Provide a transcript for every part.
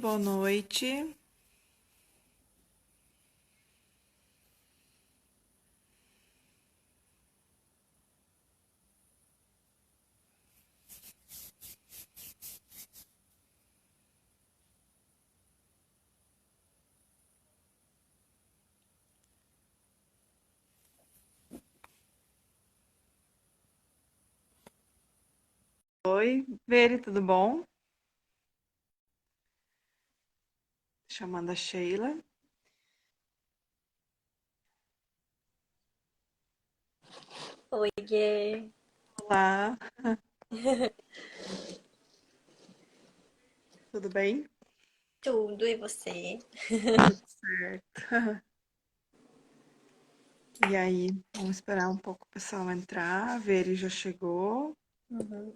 boa noite. Oi, Veri, tudo bom? Chamando a Sheila. Oiê, Olá, tudo bem? tudo e você? Tudo certo. E aí, vamos esperar um pouco o pessoal entrar. A Veri já chegou.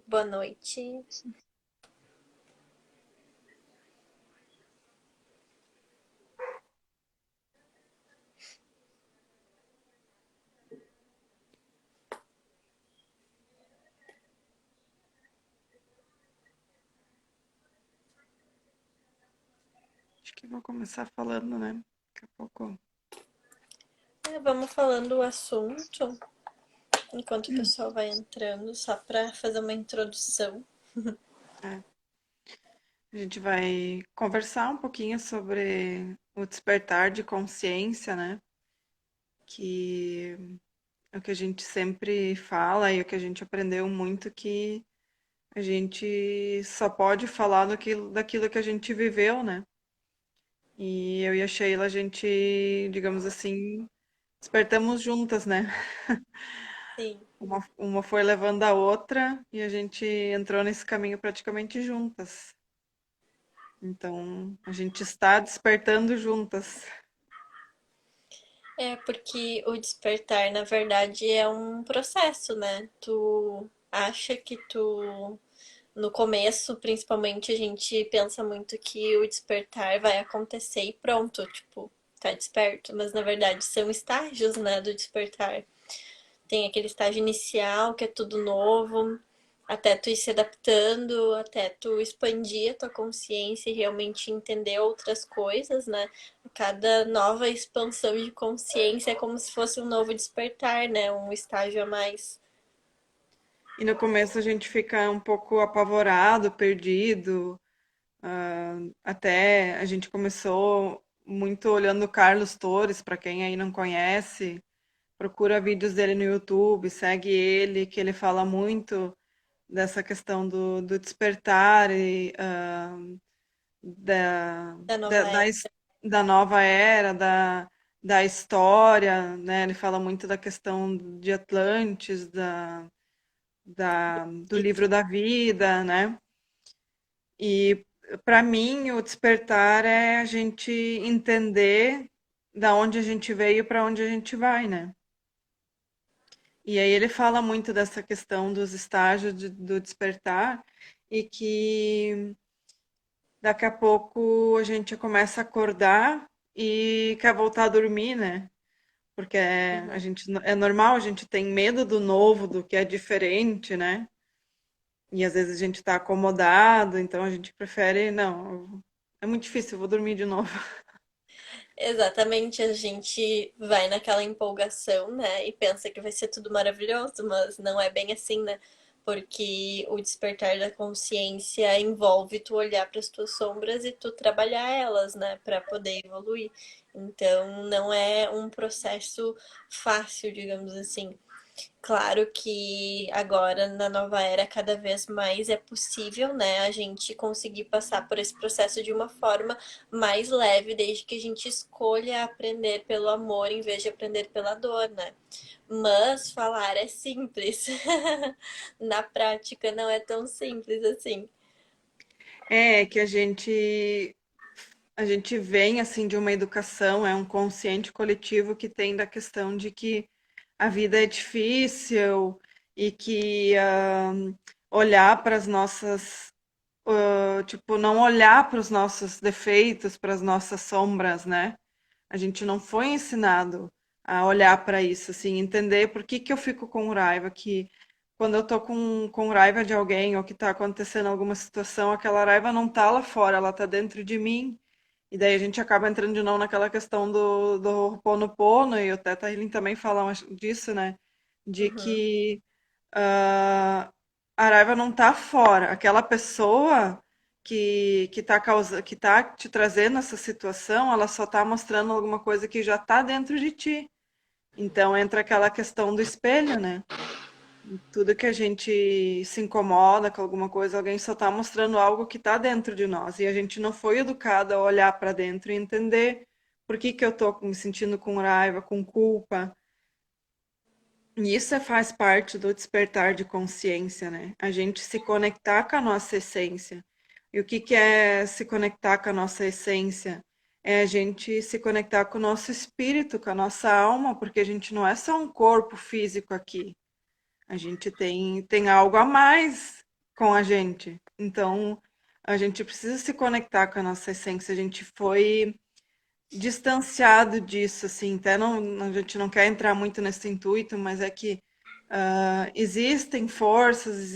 Boa noite. Acho que vou começar falando, né? Daqui a pouco. Vamos falando o assunto enquanto o pessoal vai entrando, só para fazer uma introdução. É, a gente vai conversar um pouquinho sobre o despertar de consciência, né? Que é o que a gente sempre fala e o que a gente aprendeu muito que a gente só pode falar daquilo que a gente viveu, né? E eu e a Sheila, a gente, digamos assim, despertamos juntas, né? Sim, Uma foi levando a outra e a gente entrou nesse caminho praticamente juntas. Então, a gente está despertando juntas. é porque o despertar, na verdade, é um processo, né? Tu acha que tu, no começo, principalmente, a gente pensa muito que o despertar vai acontecer e pronto, tipo, tá desperto, mas na verdade são estágios, né, do despertar. Tem aquele estágio inicial, que é tudo novo, até tu ir se adaptando, até tu expandir a tua consciência e realmente entender outras coisas, né? Cada nova expansão de consciência é como se fosse um novo despertar, né? Um estágio a mais. E no começo a gente fica um pouco apavorado, perdido. Até a gente começou muito olhando o Carlos Torres, para quem aí não conhece. Procura vídeos dele no YouTube, segue ele, que ele fala muito dessa questão do despertar e da, Da da, nova da, era. his- da nova era, da história, né? Ele fala muito da questão de Atlantis, do livro da vida, né? E para mim o despertar é a gente entender da onde a gente veio para onde a gente vai, né? E aí ele fala muito dessa questão dos estágios do despertar e que daqui a pouco a gente começa a acordar e quer voltar a dormir, né? Porque a Uhum. gente é normal, a gente tem medo do novo, do que é diferente, né? E às vezes a gente tá acomodado, então a gente prefere, não, é muito difícil, eu vou dormir de novo. Exatamente, a gente vai naquela empolgação, né? E pensa que vai ser tudo maravilhoso, mas não é bem assim, né? Porque o despertar da consciência envolve tu olhar para as tuas sombras e tu trabalhar elas, né, para poder evoluir. Então, não é um processo fácil, digamos assim. Claro que agora na nova era cada vez mais é possível, né, a gente conseguir passar por esse processo de uma forma mais leve, desde que a gente escolha aprender pelo amor em vez de aprender pela dor, né? Mas falar é simples. Na prática não é tão simples assim. É que a gente vem assim de uma educação, é um consciente coletivo que tem da questão de que a vida é difícil e que olhar para as nossas, tipo, não olhar para os nossos defeitos, para as nossas sombras, né? A gente não foi ensinado a olhar para isso, assim, entender por que que eu fico com raiva, que quando eu tô com raiva de alguém ou que tá acontecendo alguma situação, aquela raiva não tá lá fora, ela tá dentro de mim. E daí a gente acaba entrando de novo naquela questão do Ho'oponopono, e o Teta Healing também fala disso, né? De Uhum. que a raiva não tá fora. Aquela pessoa que tá te trazendo essa situação, ela só tá mostrando alguma coisa que já tá dentro de ti. Então entra aquela questão do espelho, né? Tudo que a gente se incomoda com alguma coisa, alguém só está mostrando algo que está dentro de nós. E a gente não foi educado a olhar para dentro e entender por que que eu estou me sentindo com raiva, com culpa. E isso faz parte do despertar de consciência, né? A gente se conectar com a nossa essência. E o que que é se conectar com a nossa essência? É a gente se conectar com o nosso espírito, com a nossa alma, porque a gente não é só um corpo físico aqui. A gente tem algo a mais com a gente. Então, a gente precisa se conectar com a nossa essência. A gente foi distanciado disso, assim. Até não, a gente não quer entrar muito nesse intuito, mas é que existem forças,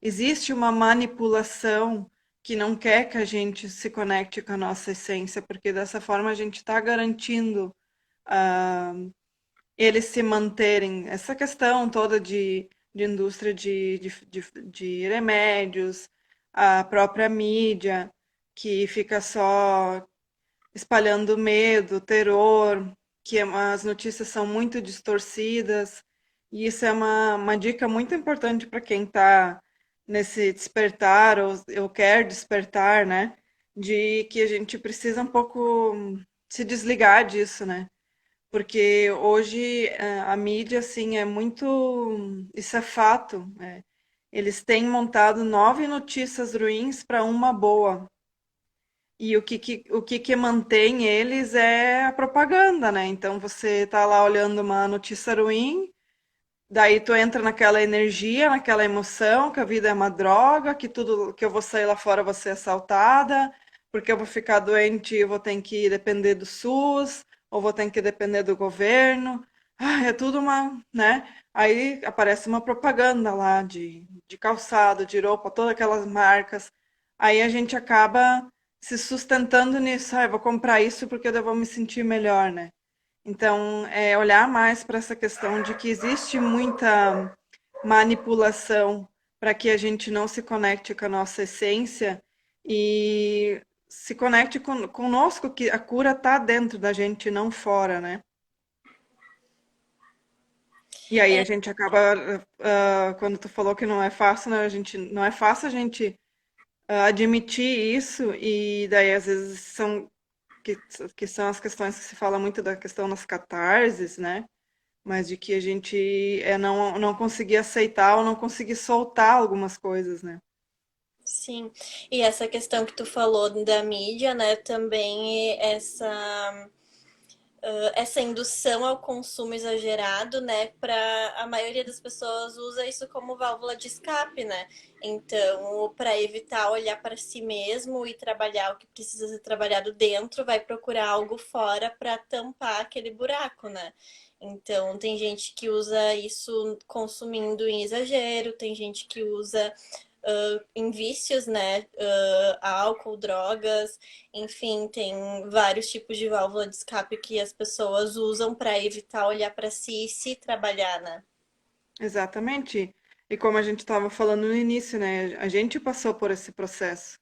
existe uma manipulação que não quer que a gente se conecte com a nossa essência, porque dessa forma a gente está garantindo eles se manterem, essa questão toda de indústria de remédios, a própria mídia, que fica só espalhando medo, terror, que as notícias são muito distorcidas, e isso é uma dica muito importante para quem está nesse despertar, ou quer despertar, né? De que a gente precisa um pouco se desligar disso, né? Porque hoje a mídia, assim, é muito. Isso é fato. Eles têm montado 9 notícias ruins para uma boa. E o que mantém eles é a propaganda, né? Então você tá lá olhando uma notícia ruim, daí tu entra naquela energia, naquela emoção, que a vida é uma droga, que tudo que eu vou sair lá fora eu vou ser assaltada, porque eu vou ficar doente e eu vou ter que depender do SUS, ou vou ter que depender do governo. Ah, é tudo uma, né? Aí aparece uma propaganda lá de calçado, de roupa, todas aquelas marcas. Aí a gente acaba se sustentando nisso. Ah, eu vou comprar isso porque eu vou me sentir melhor, né? Então, é olhar mais para essa questão de que existe muita manipulação para que a gente não se conecte com a nossa essência e se conecte conosco, que a cura está dentro da gente, não fora, né? E aí a É, gente acaba, quando tu falou que não é fácil, né, não é fácil a gente admitir isso, e daí às vezes que, que são as questões que se fala muito da questão das catarses, né? Mas de que a gente não conseguir aceitar ou não conseguir soltar algumas coisas, né? sim. E essa questão que tu falou da mídia, né? Também essa indução ao consumo exagerado, né, para a maioria das pessoas usa isso como válvula de escape, né? Então, para evitar olhar para si mesmo e trabalhar o que precisa ser trabalhado dentro, vai procurar algo fora para tampar aquele buraco, né? Então, tem gente que usa isso consumindo em exagero, tem gente que usa em vícios, né? Álcool, drogas, enfim, tem vários tipos de válvula de escape que as pessoas usam para evitar olhar para si e se trabalhar, né? Exatamente. E como a gente estava falando no início, né? A gente passou por esse processo.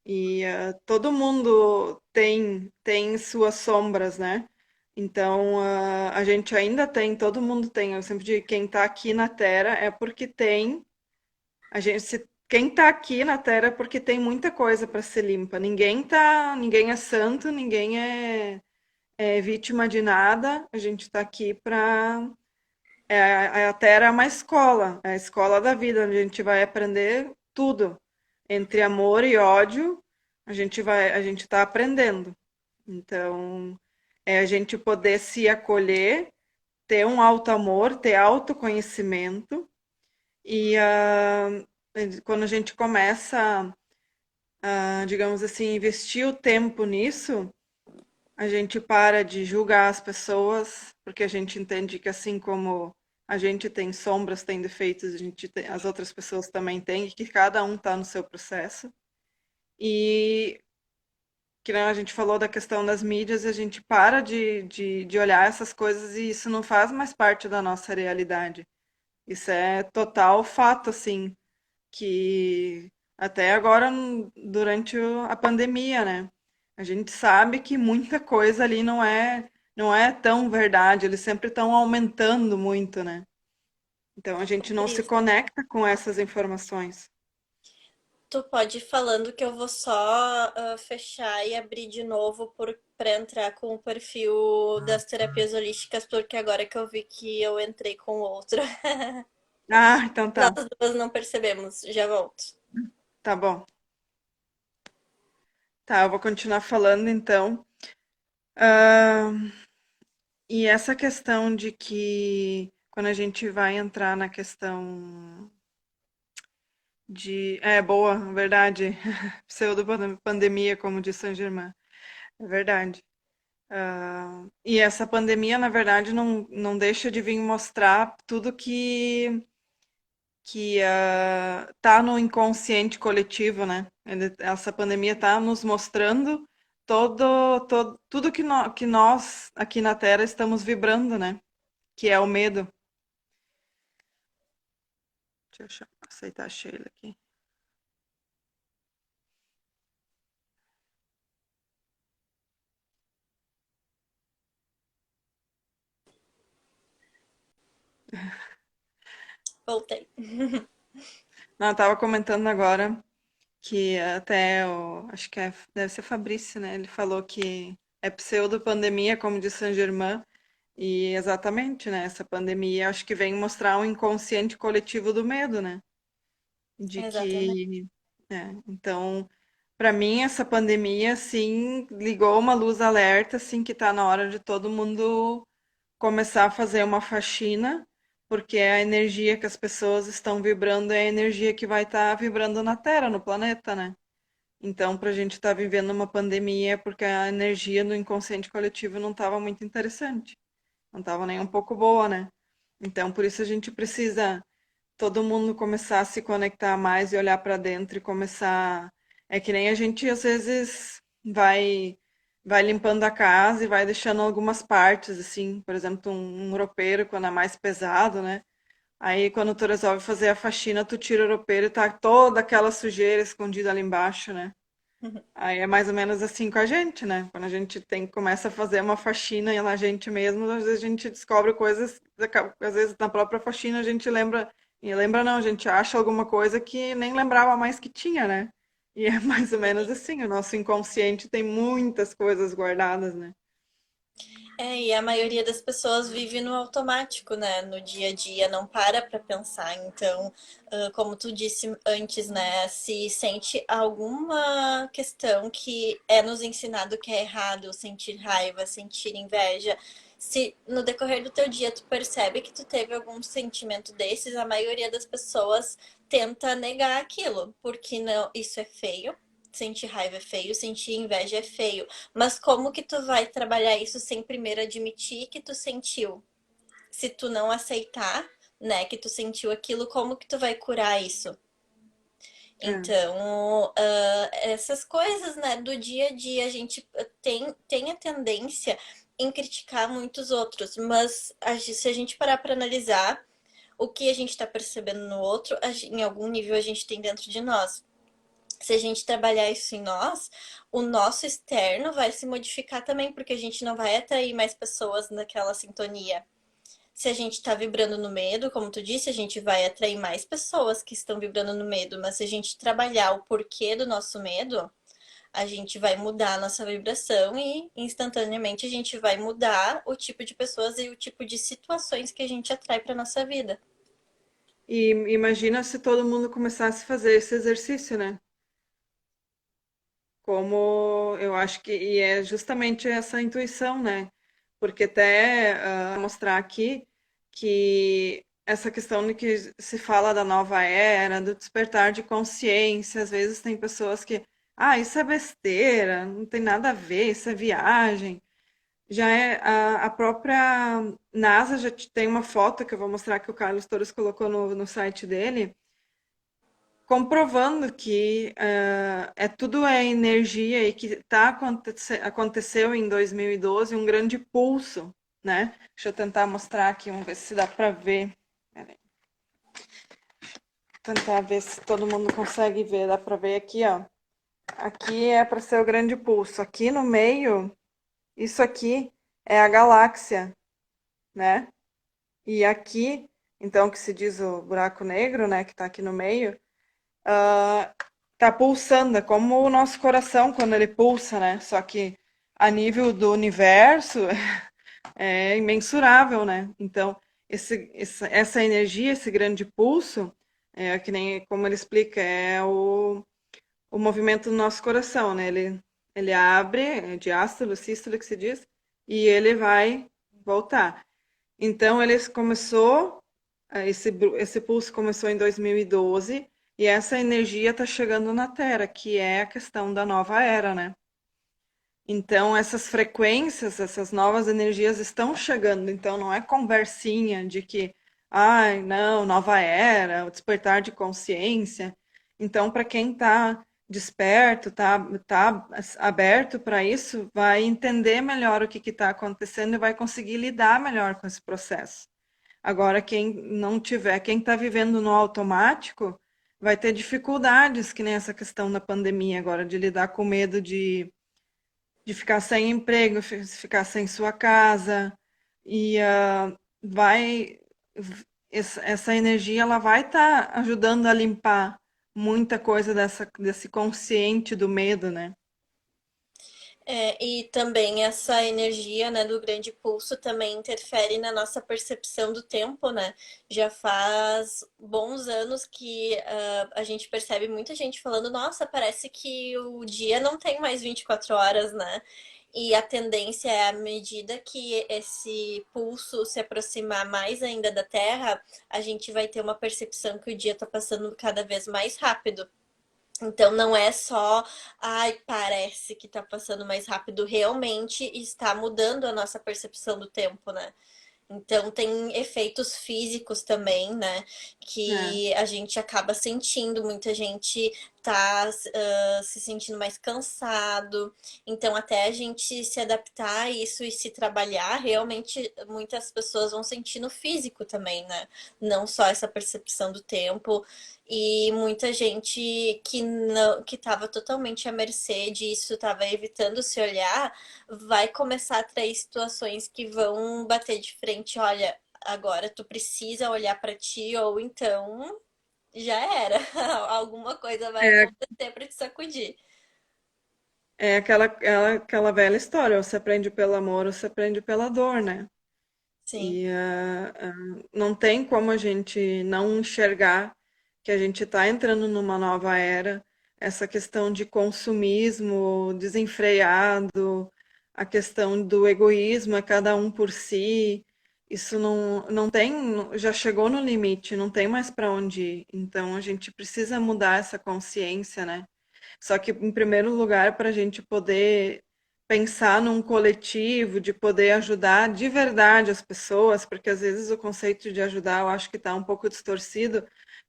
E todo mundo tem suas sombras, né? Então, a gente ainda tem, todo mundo tem. Eu sempre digo, quem está aqui na Terra é porque tem. Quem está aqui na Terra é porque tem muita coisa para ser limpa. Ninguém é santo, ninguém é vítima de nada. A gente está aqui para. A Terra é uma escola, é a escola da vida, onde a gente vai aprender tudo. Entre amor e ódio, a gente está aprendendo. Então, é a gente poder se acolher, ter um alto amor, ter autoconhecimento e quando a gente começa digamos assim, investir o tempo nisso, a gente para de julgar as pessoas, porque a gente entende que assim como a gente tem sombras, tem defeitos, as outras pessoas também têm, e que cada um está no seu processo. E que nem a gente falou da questão das mídias, a gente para de olhar essas coisas e isso não faz mais parte da nossa realidade. Isso é total fato, assim, que até agora, durante a pandemia, né? A gente sabe que muita coisa ali não é tão verdade, eles sempre estão aumentando muito, né? Então a gente não se Cris, conecta com essas informações. tu pode ir falando que eu vou só fechar e abrir de novo para entrar com o perfil das terapias holísticas, porque agora que eu vi que eu entrei com outro. Ah, então Nós tá. duas não percebemos. Já volto. Tá bom. Tá, eu vou continuar falando então. Ah, e essa questão de que quando a gente vai entrar na questão de. É, boa, verdade. Pseudo-pandemia, como diz Saint-Germain. É verdade. E essa pandemia, na verdade, não deixa de vir mostrar tudo que tá no inconsciente coletivo, né? Essa pandemia tá nos mostrando tudo que nós aqui na Terra estamos vibrando, né? Que é o medo. Deixa eu aceitar a Sheila aqui. Voltei. Não, eu tava comentando agora que até acho que deve ser Fabrício, né? Ele falou que é pseudo-pandemia, como diz Saint-Germain, e exatamente, né? Essa pandemia acho que vem mostrar um inconsciente coletivo do medo, né? De Exatamente. que, então, para mim essa pandemia, assim, ligou uma luz alerta, assim, que tá na hora de todo mundo começar a fazer uma faxina, porque é a energia que as pessoas estão vibrando é a energia que vai estar vibrando na Terra, no planeta, né? Então, para a gente estar vivendo uma pandemia é porque a energia do inconsciente coletivo não estava muito interessante, não estava nem um pouco boa, né? Então, por isso a gente precisa todo mundo começar a se conectar mais e olhar para dentro e começar. É que nem a gente às vezes vai limpando a casa e vai deixando algumas partes assim, por exemplo, um roupeiro quando é mais pesado, né? Aí quando tu resolve fazer a faxina, tu tira o roupeiro e tá toda aquela sujeira escondida ali embaixo, né? Aí é mais ou menos assim com a gente, né? Quando a gente começa a fazer uma faxina na gente mesmo, às vezes a gente descobre coisas, às vezes na própria faxina a gente lembra, e lembra não, a gente acha alguma coisa que nem lembrava mais que tinha, né? E é mais ou menos assim, o nosso inconsciente tem muitas coisas guardadas, né? É, e a maioria das pessoas vive no automático, né? No dia a dia, não para pensar. Então, como tu disse antes, né? Se sente alguma questão que é nos ensinado que é errado, sentir raiva, sentir inveja, se no decorrer do teu dia tu percebe que tu teve algum sentimento desses, a maioria das pessoas tenta negar aquilo, porque não, isso é feio. Sentir raiva é feio, sentir inveja é feio. Mas como que tu vai trabalhar isso sem primeiro admitir que tu sentiu? Se tu não aceitar, né, que tu sentiu aquilo, como que tu vai curar isso? É. Então, essas coisas, né, do dia a dia, a gente tem a tendência em criticar muitos outros, mas se a gente parar para analisar o que a gente está percebendo no outro, em algum nível a gente tem dentro de nós. Se a gente trabalhar isso em nós, o nosso externo vai se modificar também, porque a gente não vai atrair mais pessoas naquela sintonia. Se a gente está vibrando no medo, como tu disse, a gente vai atrair mais pessoas que estão vibrando no medo. Mas se a gente trabalhar o porquê do nosso medo, a gente vai mudar a nossa vibração e instantaneamente a gente vai mudar o tipo de pessoas e o tipo de situações que a gente atrai para nossa vida. E imagina se todo mundo começasse a fazer esse exercício, né? Como eu acho que e é justamente essa intuição, né? Porque até mostrar aqui que essa questão de que se fala da nova era, do despertar de consciência, às vezes tem pessoas que, isso é besteira, não tem nada a ver, isso é viagem. Já é a própria NASA já tem uma foto que eu vou mostrar que o Carlos Torres colocou no site dele, comprovando que tudo é energia e que aconteceu em 2012 um grande pulso, né? Deixa eu tentar mostrar aqui, vamos ver se dá para ver. Pera aí. Tentar ver se todo mundo consegue ver. Dá para ver aqui, ó. Aqui é para ser o grande pulso. Aqui no meio, isso aqui é a galáxia, né? E aqui, então, que se diz o buraco negro, né, que está aqui no meio, tá pulsando, é como o nosso coração quando ele pulsa, né? Só que a nível do universo é imensurável, né? Então, essa energia, esse grande pulso, é que nem como ele explica, é o movimento do nosso coração, né? Ele abre, é diástole, sístole que se diz, e ele vai voltar. Então, ele começou, esse pulso começou em 2012 e essa energia está chegando na Terra, que é a questão da nova era, né? Então, essas frequências, essas novas energias estão chegando. Então, não é conversinha de que, ai, não, nova era, o despertar de consciência. Então, para quem está desperto, tá aberto para isso, vai entender melhor o que está acontecendo e vai conseguir lidar melhor com esse processo. Agora, quem não tiver, quem está vivendo no automático, vai ter dificuldades, que nem essa questão da pandemia agora, de lidar com medo de ficar sem emprego, ficar sem sua casa, e vai essa energia ela vai estar ajudando a limpar muita coisa desse consciente do medo, né? E também essa energia, né, do grande pulso também interfere na nossa percepção do tempo, né? Já faz bons anos que a gente percebe muita gente falando, nossa, parece que o dia não tem mais 24 horas, né? E a tendência é, à medida que esse pulso se aproximar mais ainda da Terra, a gente vai ter uma percepção que o dia está passando cada vez mais rápido. Então não é só, ai, parece que tá passando mais rápido, realmente está mudando a nossa percepção do tempo, né? Então tem efeitos físicos também, né? É, Que a gente acaba sentindo, muita gente tá se sentindo mais cansado. Então, até a gente se adaptar a isso e se trabalhar, realmente muitas pessoas vão sentir no físico também, né? Não só essa percepção do tempo. E muita gente que não, que estava totalmente à mercê disso, estava evitando se olhar, vai começar a atrair situações que vão bater de frente. Olha, agora tu precisa olhar para ti, ou então já era. Alguma coisa vai é, acontecer para te sacudir. é aquela velha história, ou você aprende pelo amor ou você aprende pela dor, né? Sim. E não tem como a gente não enxergar que a gente está entrando numa nova era. Essa questão de consumismo desenfreado, a questão do egoísmo, é cada um por si. Isso não tem, já chegou no limite, não tem mais para onde ir. Então a gente precisa mudar essa consciência, né? Só que, em primeiro lugar, para a gente poder pensar num coletivo, de poder ajudar de verdade as pessoas, porque às vezes o conceito de ajudar eu acho que está um pouco distorcido,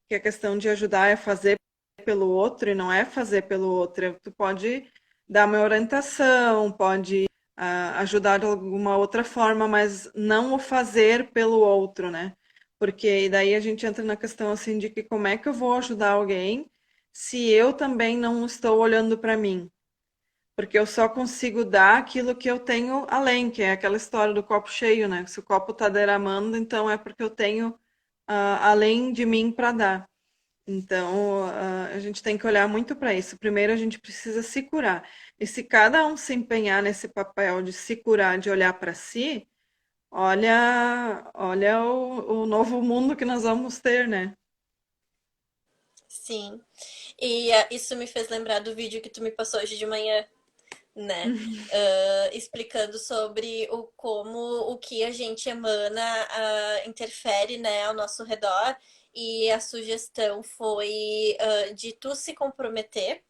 que a questão de ajudar é fazer pelo outro e não é fazer pelo outro. Tu pode dar uma orientação, pode ajudar de alguma outra forma, mas não o fazer pelo outro, né? Porque daí a gente entra na questão assim de que como é que eu vou ajudar alguém se eu também não estou olhando para mim? Porque eu só consigo dar aquilo que eu tenho além, que é aquela história do copo cheio, né? Se o copo está derramando, então é porque eu tenho além de mim para dar. Então, a gente tem que olhar muito para isso. Primeiro, a gente precisa se curar. E se cada um se empenhar nesse papel de se curar, de olhar para si, olha o novo mundo que nós vamos ter, né? Sim. E isso me fez lembrar do vídeo que tu me passou hoje de manhã, né? Explicando sobre o como o que a gente emana interfere, né, ao nosso redor. E a sugestão foi de tu se comprometer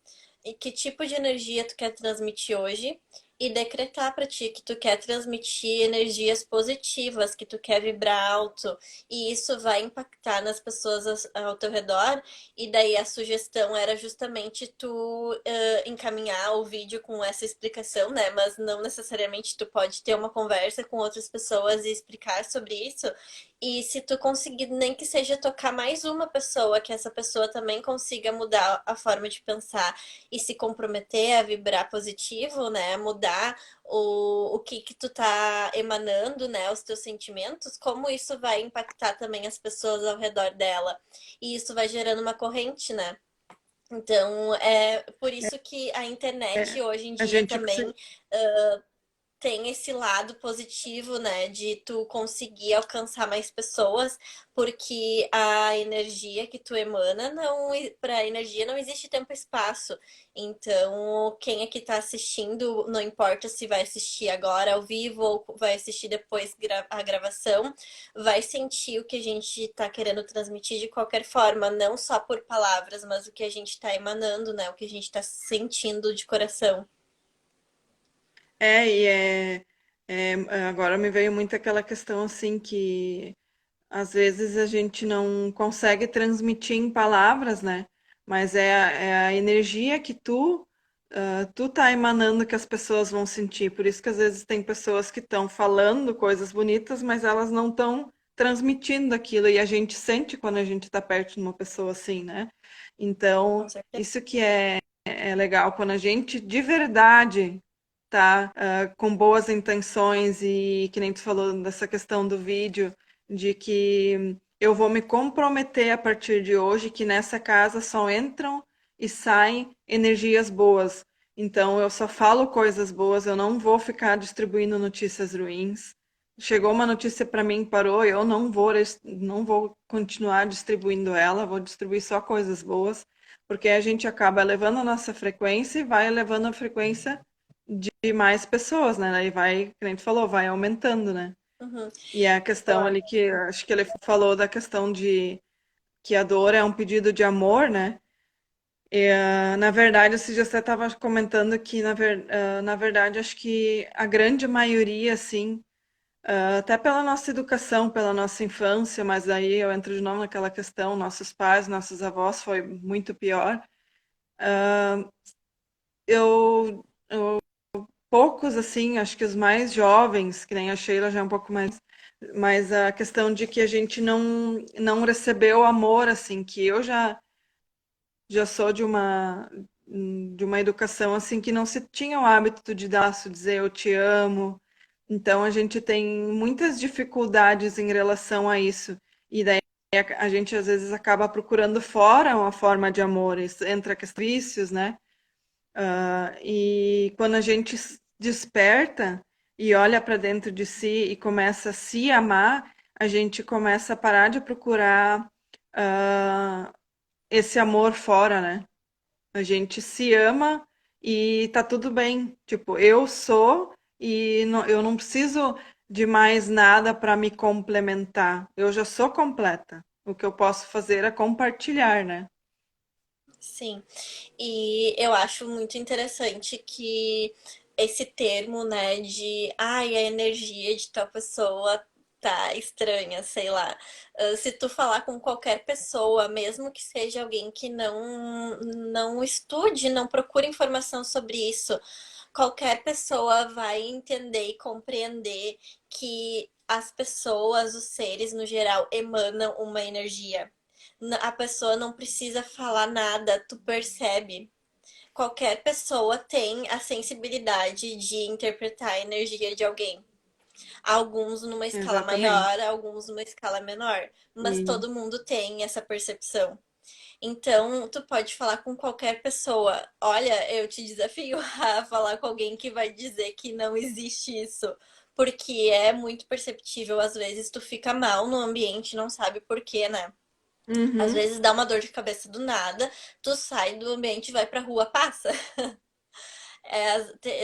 e que tipo de energia tu quer transmitir hoje e decretar para ti que tu quer transmitir energias positivas, que tu quer vibrar alto, e isso vai impactar nas pessoas ao teu redor. E daí a sugestão era justamente tu encaminhar o vídeo com essa explicação, né? Mas não necessariamente tu pode ter uma conversa com outras pessoas e explicar sobre isso. E se tu conseguir, nem que seja tocar mais uma pessoa, que essa pessoa também consiga mudar a forma de pensar e se comprometer a vibrar positivo, né? Mudar o que tu tá emanando, né? Os teus sentimentos, como isso vai impactar também as pessoas ao redor dela. E isso vai gerando uma corrente, né? Então, é por isso que a internet É, hoje em a dia gente também tem esse lado positivo, né, de tu conseguir alcançar mais pessoas, porque a energia que tu emana não, para energia não existe tempo e espaço. Então, quem é que tá assistindo, não importa se vai assistir agora ao vivo ou vai assistir depois a gravação, vai sentir o que a gente tá querendo transmitir de qualquer forma, não só por palavras, mas o que a gente tá emanando, né, o que a gente tá sentindo de coração. é, e é, agora me veio muito aquela questão assim que às vezes a gente não consegue transmitir em palavras, né? Mas é a energia que tu tá emanando que as pessoas vão sentir. Por isso que às vezes tem pessoas que estão falando coisas bonitas, mas elas não estão transmitindo aquilo. E a gente sente quando a gente está perto de uma pessoa assim, né? Com Então, certeza. isso que é legal, quando a gente de verdade tá com boas intenções e que nem tu falou dessa questão do vídeo de que eu vou me comprometer a partir de hoje que nessa casa só entram e saem energias boas. Então eu só falo coisas boas, eu não vou ficar distribuindo notícias ruins. Chegou uma notícia para mim, parou, eu não vou continuar distribuindo ela, vou distribuir só coisas boas, porque a gente acaba elevando a nossa frequência e vai elevando a frequência de mais pessoas, né? Aí vai, que nem tu falou, vai aumentando, né? Uhum. E é a questão ali que acho que ele falou da questão de que a dor é um pedido de amor, né? E, na verdade, esse dia você estava comentando que, na verdade, acho que a grande maioria, assim, até pela nossa educação, pela nossa infância, mas aí eu entro de novo naquela questão, nossos pais, nossos avós foi muito pior. Eu, poucos, assim, acho que os mais jovens, que nem a Sheila já é um pouco mais, mas a questão de que a gente não recebeu amor, assim, que eu já sou de uma educação, assim, que não se tinha o hábito de dar, se dizer eu te amo. Então a gente tem muitas dificuldades em relação a isso. E daí a gente às vezes acaba procurando fora uma forma de amor. Isso entra questões vícios, né? E quando a gente desperta e olha para dentro de si e começa a se amar, a gente começa a parar de procurar esse amor fora, né? A gente se ama e tá tudo bem. Tipo, eu sou e eu não preciso de mais nada para me complementar. Eu já sou completa. O que eu posso fazer é compartilhar, né? Sim, e eu acho muito interessante que esse termo, né, de ai, a energia de tal pessoa tá estranha, sei lá. Se tu falar com qualquer pessoa, mesmo que seja alguém que não estude, não procure informação sobre isso, qualquer pessoa vai entender e compreender que as pessoas, os seres no geral, emanam uma energia. A pessoa não precisa falar nada, tu percebe. Qualquer pessoa tem a sensibilidade de interpretar a energia de alguém. Alguns numa escala Exatamente. maior, alguns numa escala menor, mas E, todo mundo tem essa percepção. Então, tu pode falar com qualquer pessoa. Olha, eu te desafio a falar com alguém que vai dizer que não existe isso, porque é muito perceptível. Às vezes tu fica mal no ambiente, não sabe por quê, né? Às uhum, vezes dá uma dor de cabeça do nada, tu sai do ambiente, vai pra rua, passa.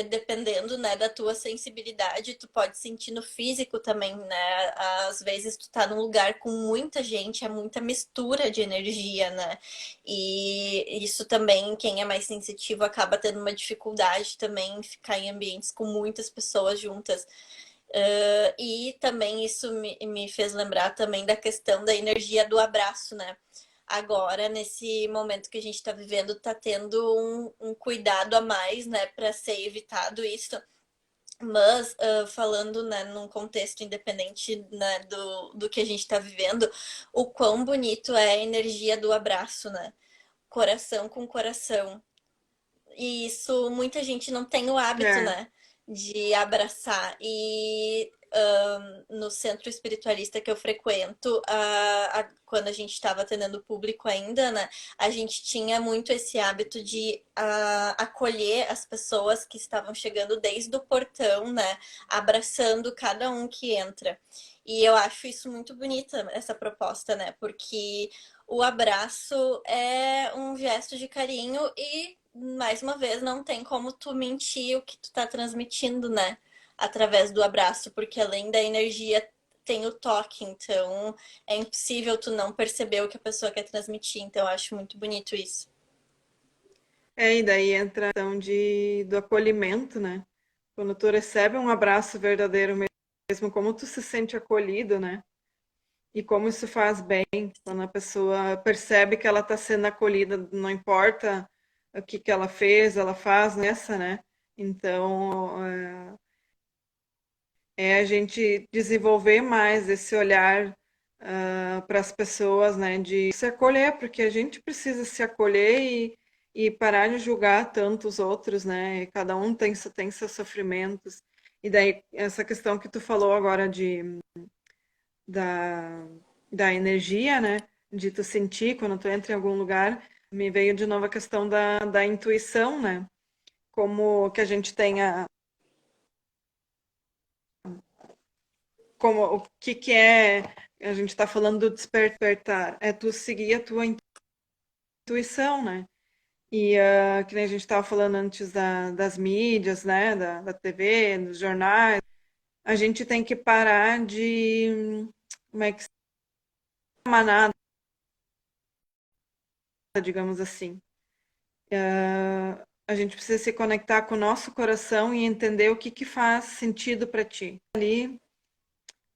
dependendo, né, da tua sensibilidade, tu pode sentir no físico também, né? Às vezes tu tá num lugar com muita gente, é muita mistura de energia, né? E isso também, quem é mais sensitivo acaba tendo uma dificuldade também em ficar em ambientes com muitas pessoas juntas. E também isso me fez lembrar também da questão da energia do abraço, né? Agora, nesse momento que a gente está vivendo, está tendo um cuidado a mais, né, para ser evitado isso. Mas, falando, né, num contexto independente, né, do que a gente está vivendo, o quão bonito é a energia do abraço, né? Coração com coração. E isso muita gente não tem o hábito, É, né, de abraçar. E no centro espiritualista que eu frequento, quando a gente estava atendendo público ainda, né, a gente tinha muito esse hábito de acolher as pessoas que estavam chegando desde o portão, né, abraçando cada um que entra. E eu acho isso muito bonita, essa proposta, né, porque o abraço é um gesto de carinho e, mais uma vez, não tem como tu mentir o que tu tá transmitindo, né? Através do abraço, porque além da energia tem o toque, então é impossível tu não perceber o que a pessoa quer transmitir. Então eu acho muito bonito isso. e daí entra a questão do acolhimento, né? Quando tu recebe um abraço verdadeiro mesmo, como tu se sente acolhido, né? E como isso faz bem, quando a pessoa percebe que ela está sendo acolhida, não importa o que que ela fez, ela faz nessa, né? Então, é a gente desenvolver mais esse olhar para as pessoas, né? De se acolher, porque a gente precisa se acolher e parar de julgar tanto os outros, né? Cada um tem seus sofrimentos. E daí, essa questão que tu falou agora da, da energia, né? De tu sentir quando tu entra em algum lugar, me veio de novo a questão da intuição, né? Como que a gente tenha, como o que que é, a gente está falando do despertar, é tu seguir a tua intuição, né? E que nem a gente estava falando antes das mídias, né? Da TV, dos jornais, a gente tem que parar de, como é que se chama, manada, digamos assim. A gente precisa se conectar com o nosso coração e entender o que que faz sentido para ti. Ali,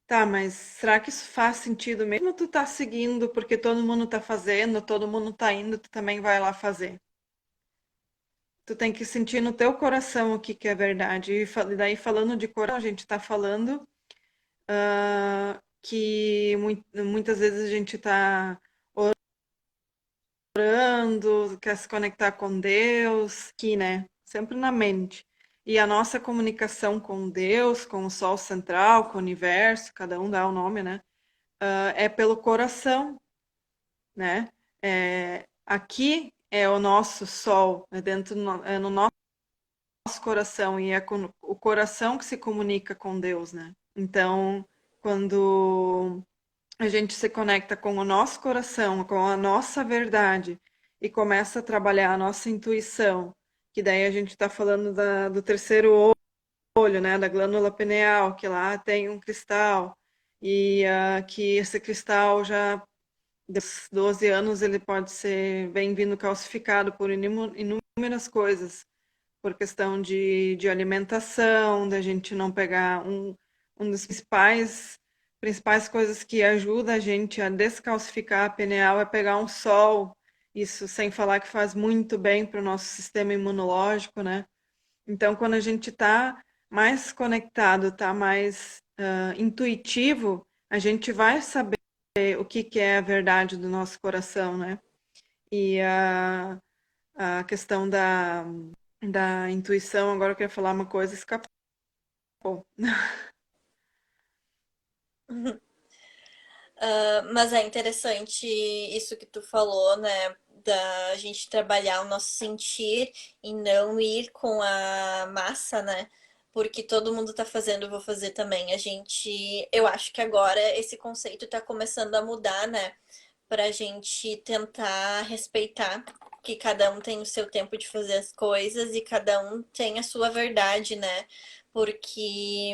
tá, mas será que isso faz sentido mesmo? Tu tá seguindo porque todo mundo tá fazendo, todo mundo tá indo, tu também vai lá fazer. Tu tem que sentir no teu coração o que que é verdade. E daí falando de coração, a gente tá falando que muitas vezes a gente tá orando, quer se conectar com Deus, aqui, né? Sempre na mente. E a nossa comunicação com Deus, com o Sol Central, com o Universo, cada um dá o nome, né? É pelo coração, né? Aqui é o nosso Sol, é dentro é no nosso coração e é com o coração que se comunica com Deus, né? Então, quando a gente se conecta com o nosso coração, com a nossa verdade e começa a trabalhar a nossa intuição, que daí a gente está falando do terceiro olho, né, da glândula pineal, que lá tem um cristal e que esse cristal já dos 12 anos ele pode ser vem vindo calcificado por inúmeras coisas, por questão de alimentação, da gente não pegar um dos principais coisas que ajuda a gente a descalcificar a pineal é pegar um sol. Isso sem falar que faz muito bem para o nosso sistema imunológico, né? Então, quando a gente está mais conectado, está mais intuitivo, a gente vai saber o que, que é a verdade do nosso coração, né? E a questão da intuição, agora eu queria falar uma coisa, escapou. Mas é interessante isso que tu falou, né? Da gente trabalhar o nosso sentir e não ir com a massa, né? Porque todo mundo tá fazendo, eu vou fazer também. Eu acho que agora esse conceito tá começando a mudar, né? Pra gente tentar respeitar. que cada um tem o seu tempo de fazer as coisas e cada um tem a sua verdade, né? Porque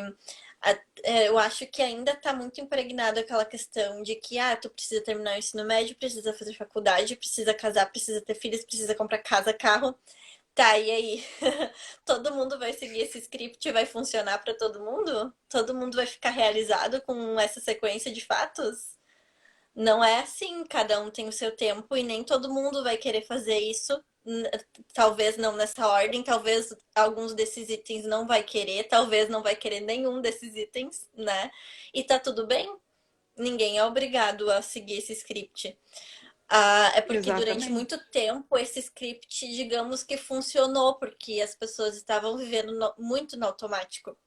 eu acho que ainda tá muito impregnado aquela questão de que, tu precisa terminar o ensino médio, precisa fazer faculdade, precisa casar, precisa ter filhos, precisa comprar casa, carro. Tá, e aí? Todo mundo vai seguir esse script e vai funcionar pra todo mundo? Todo mundo vai ficar realizado com essa sequência de fatos? Não é assim, cada um tem o seu tempo e nem todo mundo vai querer fazer isso. Talvez não nessa ordem, talvez alguns desses itens não vai querer, talvez não vai querer nenhum desses itens, né? E tá tudo bem. Ninguém é obrigado a seguir esse script. É porque durante Exatamente. muito tempo esse script, digamos que funcionou, porque as pessoas estavam vivendo muito no automático.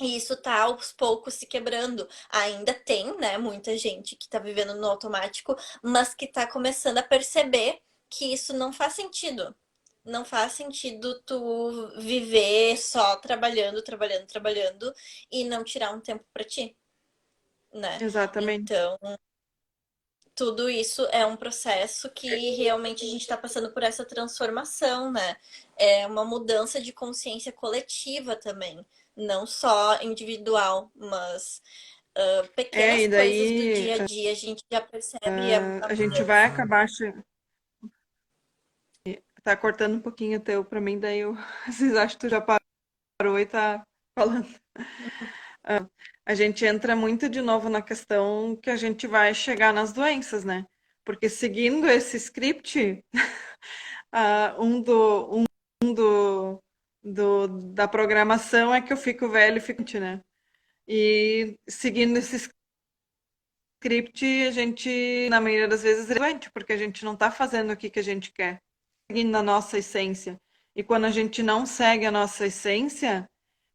E isso tá aos poucos se quebrando. Ainda tem, né, muita gente que tá vivendo no automático, mas que tá começando a perceber que isso não faz sentido. Não faz sentido tu viver só trabalhando, trabalhando, trabalhando e não tirar um tempo pra ti, né? Exatamente. Então, tudo isso é um processo que realmente a gente está passando por essa transformação, né? É uma mudança de consciência coletiva também, não só individual, mas E pequenas coisas do daí dia a dia a gente já percebe a a gente vai mudança. acabar. Tá cortando um pouquinho o teu pra mim, daí eu às vezes acho que tu já parou e tá falando. A gente entra muito de novo na questão que a gente vai chegar nas doenças, né? Porque seguindo esse script, da programação é que eu fico velho e fico, né? E seguindo esse script, a gente, na maioria das vezes, é doente, porque a gente não está fazendo o que a gente quer, seguindo a nossa essência. E quando a gente não segue a nossa essência,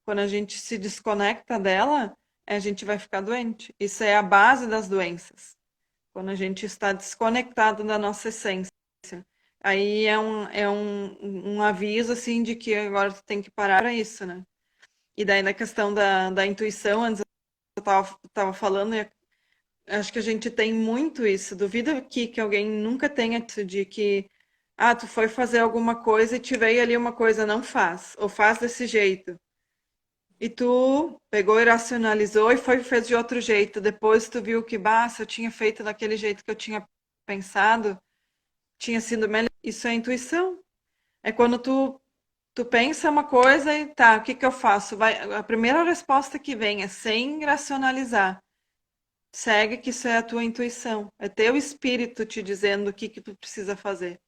quando a gente se desconecta dela, a gente vai ficar doente. Isso é a base das doenças. Quando a gente está desconectado da nossa essência. Aí um aviso, assim, de que agora tu tem que parar para isso, né? E daí na questão da intuição, antes eu tava falando, acho que a gente tem muito isso. Duvido que alguém nunca tenha isso de que, tu foi fazer alguma coisa e te veio ali uma coisa, não faz, ou faz desse jeito. E tu pegou e racionalizou e fez de outro jeito. Depois tu viu que, se eu tinha feito daquele jeito que eu tinha pensado, tinha sido melhor. Isso é intuição. É quando tu pensa uma coisa e tá, o que que eu faço? A primeira resposta que vem é sem racionalizar. Segue que isso é a tua intuição. É teu espírito te dizendo o que que tu precisa fazer.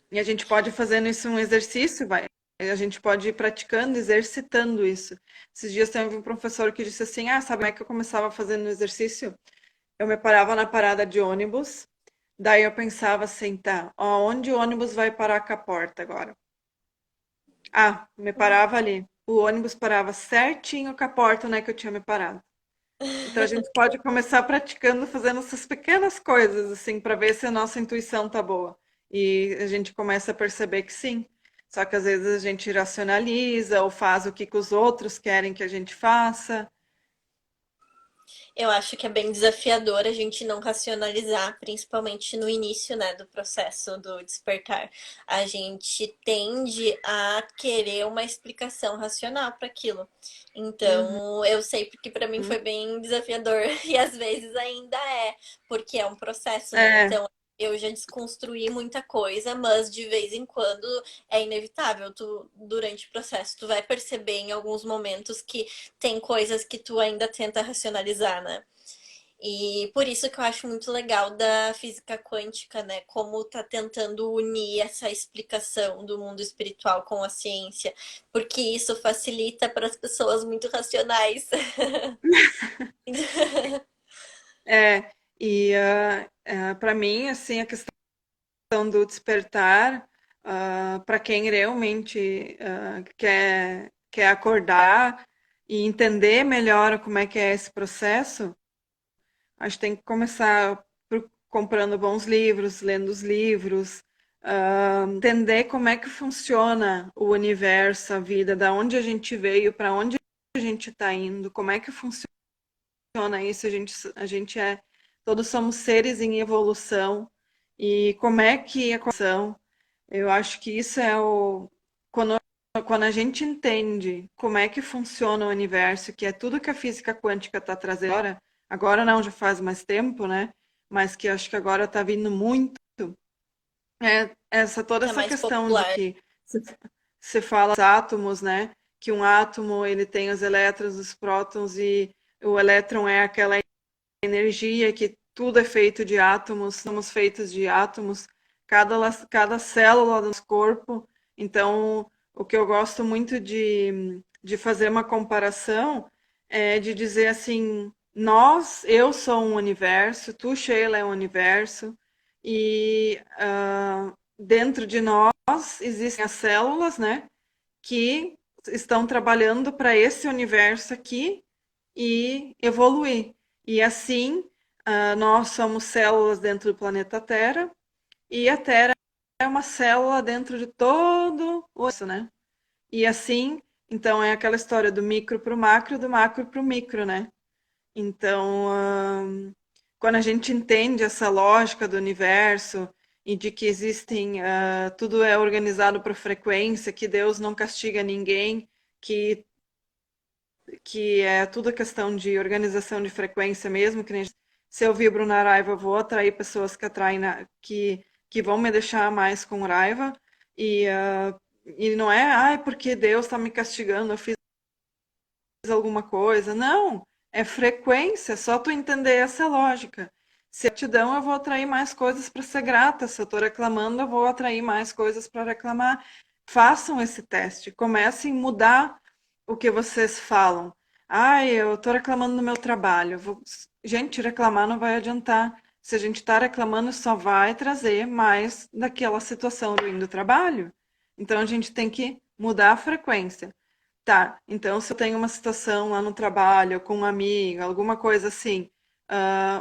E a gente pode fazendo isso um exercício, vai. A gente pode ir praticando, exercitando isso. Esses dias teve um professor que disse assim: sabe como é que eu começava fazendo o exercício? Eu me parava na parada de ônibus, daí eu pensava assim, tá, onde o ônibus vai parar com a porta agora? Me parava ali. O ônibus parava certinho com a porta, né, que eu tinha me parado. Então a gente pode começar praticando, fazendo essas pequenas coisas, assim, para ver se a nossa intuição tá boa. E a gente começa a perceber que sim. Só que às vezes a gente racionaliza ou faz o que os outros querem que a gente faça. Eu acho que é bem desafiador a gente não racionalizar, principalmente no início, né, do processo do despertar. A gente tende a querer uma explicação racional para aquilo. Uhum. Então, eu sei porque para mim foi bem desafiador e às vezes ainda é, porque é um processo, né? É, Então, eu já desconstruí muita coisa, mas de vez em quando é inevitável. Tu, durante o processo, tu vai perceber em alguns momentos que tem coisas que tu ainda tenta racionalizar, né? E por isso que eu acho muito legal da física quântica, né? Como tá tentando unir essa explicação do mundo espiritual com a ciência, porque isso facilita para as pessoas muito racionais. é. E para mim, assim, a questão do despertar, para quem realmente quer acordar e entender melhor como é que é esse processo, acho que tem que começar comprando bons livros, lendo os livros, entender como é que funciona o universo, a vida, da onde a gente veio, para onde a gente está indo, como é que funciona isso. Todos somos seres em evolução E como é que a conexão, eu acho que isso é o quando quando a gente entende como é que funciona o universo, que é tudo que a física quântica está trazendo agora não, já faz mais tempo, né? Mas que acho que agora está vindo muito, toda Tá essa mais questão de popular. que se fala dos átomos, né? Que um átomo ele tem os elétrons, os prótons e o elétron é aquela energia, que tudo é feito de átomos, somos feitos de átomos, cada célula do nosso corpo. Então, o que eu gosto muito de fazer uma comparação é de dizer assim, eu sou um universo, tu, Sheila, é um universo, e dentro de nós existem as células, né, que estão trabalhando para esse universo aqui e evoluir. E assim, nós somos células dentro do planeta Terra, e a Terra é uma célula dentro de todo o universo, né? E assim, então é aquela história do micro para o macro, do macro para o micro, né? Então, quando a gente entende essa lógica do universo e de que existem, tudo é organizado por frequência, que Deus não castiga ninguém, que é tudo questão de organização de frequência mesmo, que nem se eu vibro na raiva, eu vou atrair pessoas que atraem que vão me deixar mais com raiva e não é, ai, porque Deus está me castigando, eu fiz alguma coisa. Não, é frequência, só tu entender essa lógica. Se é gratidão, eu vou atrair mais coisas para ser grata. Se eu estou reclamando, eu vou atrair mais coisas para reclamar. Façam esse teste, comecem a mudar o que vocês falam. Ai, eu estou reclamando no meu trabalho. Gente, reclamar não vai adiantar. Se a gente está reclamando, só vai trazer mais daquela situação ruim do trabalho. Então a gente tem que mudar a frequência. Tá, então se eu tenho uma situação lá no trabalho, com uma amiga, alguma coisa assim,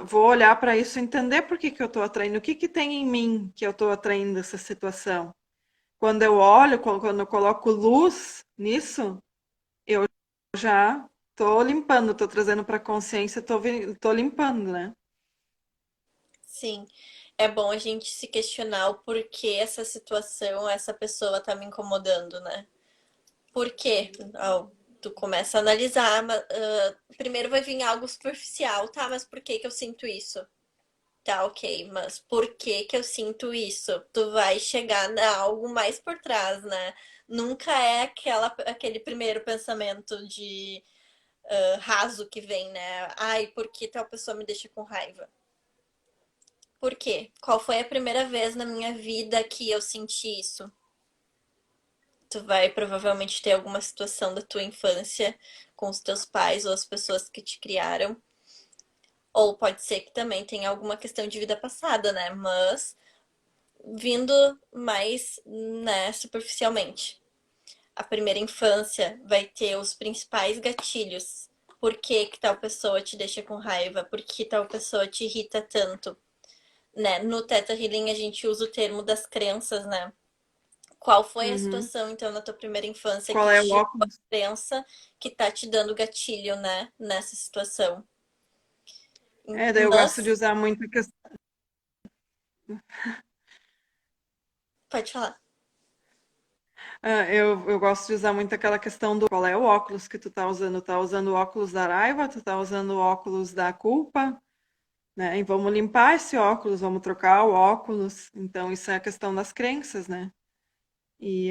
vou olhar para isso e entender por que que eu estou atraindo, o que que tem em mim que eu estou atraindo essa situação. Quando eu olho, quando eu coloco luz nisso, eu já estou limpando, estou trazendo para a consciência, estou limpando, né? Sim. É bom a gente se questionar o porquê essa situação, essa pessoa tá me incomodando, né? Por quê? Tu começa a analisar, mas, primeiro vai vir algo superficial, tá? Mas por que que eu sinto isso? Tá, ok, mas por que que eu sinto isso? Tu vai chegar a algo mais por trás, né? Nunca é aquele primeiro pensamento de raso que vem, né? Ai, por que tal pessoa me deixa com raiva? Por quê? Qual foi a primeira vez na minha vida que eu senti isso? Tu vai provavelmente ter alguma situação da tua infância com os teus pais ou as pessoas que te criaram. Ou pode ser que também tenha alguma questão de vida passada, né? Mas vindo mais, né, superficialmente. A primeira infância vai ter os principais gatilhos. Por que que tal pessoa te deixa com raiva? Por que tal pessoa te irrita tanto? Né? No Theta Healing a gente usa o termo das crenças, né? Qual foi a Uhum. situação, então, na tua primeira infância que Qual é te o gerou a óculos? crença que tá te dando gatilho, né? Nessa situação. Daí eu gosto de Mas, usar muito pode falar. eu gosto de usar muito aquela questão do qual é o óculos que tu tá usando. Tá usando o óculos da raiva, tu tá usando o óculos da culpa, né? E vamos limpar esse óculos, vamos trocar o óculos. Então, isso é a questão das crenças, né? E,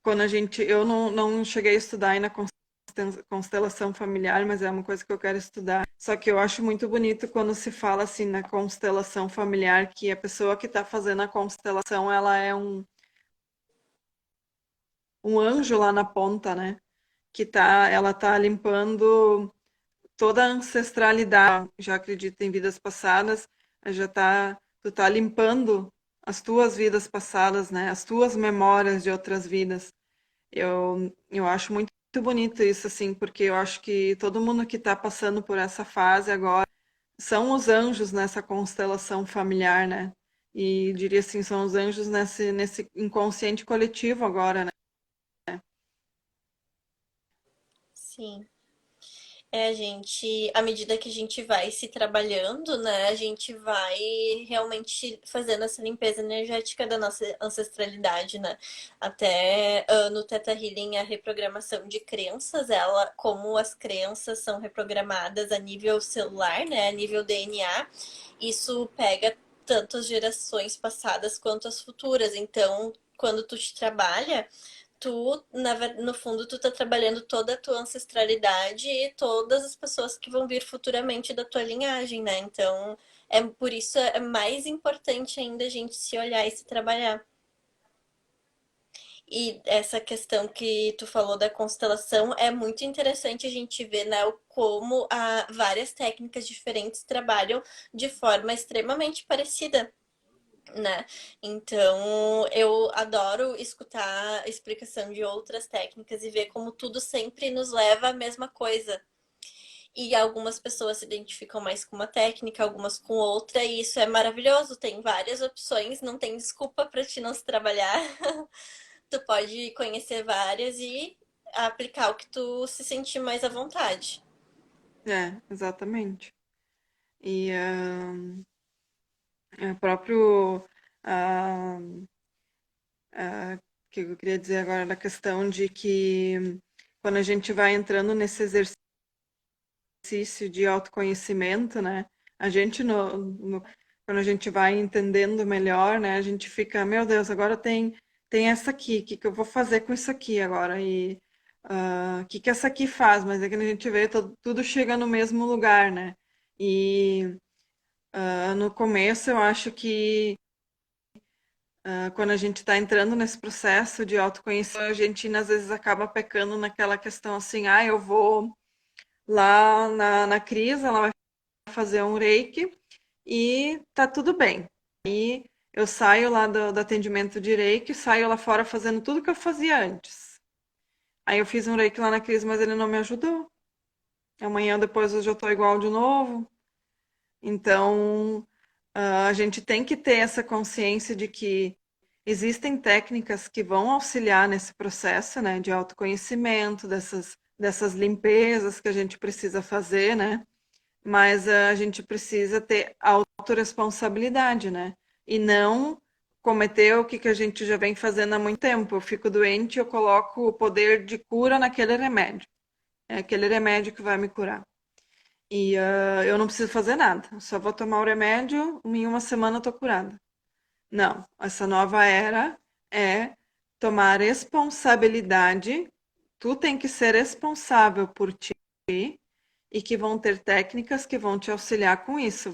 quando eu não cheguei a estudar aí na constelação familiar, mas é uma coisa que eu quero estudar. Só que eu acho muito bonito quando se fala assim na constelação familiar, que a pessoa que está fazendo a constelação, ela é um anjo lá na ponta, né? Ela tá limpando toda a ancestralidade, já acredito em vidas passadas, tu tá limpando as tuas vidas passadas, né? As tuas memórias de outras vidas. Eu acho muito bonito isso, assim, porque eu acho que todo mundo que está passando por essa fase agora são os anjos nessa constelação familiar, né? E diria assim, são os anjos nesse inconsciente coletivo agora, né? Sim. É, a gente, à medida que a gente vai se trabalhando, né, a gente vai realmente fazendo essa limpeza energética da nossa ancestralidade, né? Até no Theta Healing, a reprogramação de crenças, ela, como as crenças são reprogramadas a nível celular, né, a nível DNA, isso pega tanto as gerações passadas quanto as futuras. Então, quando tu te trabalha, no fundo, tu tá trabalhando toda a tua ancestralidade e todas as pessoas que vão vir futuramente da tua linhagem, né? Então, é por isso é mais importante ainda a gente se olhar e se trabalhar. E essa questão que tu falou da constelação é muito interessante a gente ver, né, como várias técnicas diferentes trabalham de forma extremamente parecida, né? Então, eu adoro escutar a explicação de outras técnicas e ver como tudo sempre nos leva à mesma coisa. E algumas pessoas se identificam mais com uma técnica, algumas com outra, e isso é maravilhoso. Tem várias opções, não tem desculpa para te não se trabalhar. Tu pode conhecer várias e aplicar o que tu se sentir mais à vontade. É, exatamente. E o próprio. ah, que eu queria dizer agora da questão de que quando a gente vai entrando nesse exercício de autoconhecimento, né? A gente quando a gente vai entendendo melhor, né? A gente fica, meu Deus, agora tem essa aqui, o que que eu vou fazer com isso aqui agora? E o que que essa aqui faz? Mas é que a gente vê, tudo chega no mesmo lugar, né? E no começo eu acho que quando a gente está entrando nesse processo de autoconhecimento, a gente às vezes acaba pecando naquela questão assim, eu vou lá na Cris, ela vai fazer um reiki e tá tudo bem. Aí eu saio lá do atendimento de reiki, saio lá fora fazendo tudo que eu fazia antes. Aí eu fiz um reiki lá na Cris, mas ele não me ajudou. Amanhã depois eu já tô igual de novo. Então, a gente tem que ter essa consciência de que existem técnicas que vão auxiliar nesse processo, né, de autoconhecimento, dessas limpezas que a gente precisa fazer, né? Mas a gente precisa ter autorresponsabilidade, né? E não cometer o que a gente já vem fazendo há muito tempo. Eu fico doente, eu coloco o poder de cura naquele remédio. É aquele remédio que vai me curar. E eu não preciso fazer nada. Eu só vou tomar o remédio, em uma semana eu tô curada. Não, essa nova era é tomar responsabilidade. Tu tem que ser responsável por ti e que vão ter técnicas que vão te auxiliar com isso,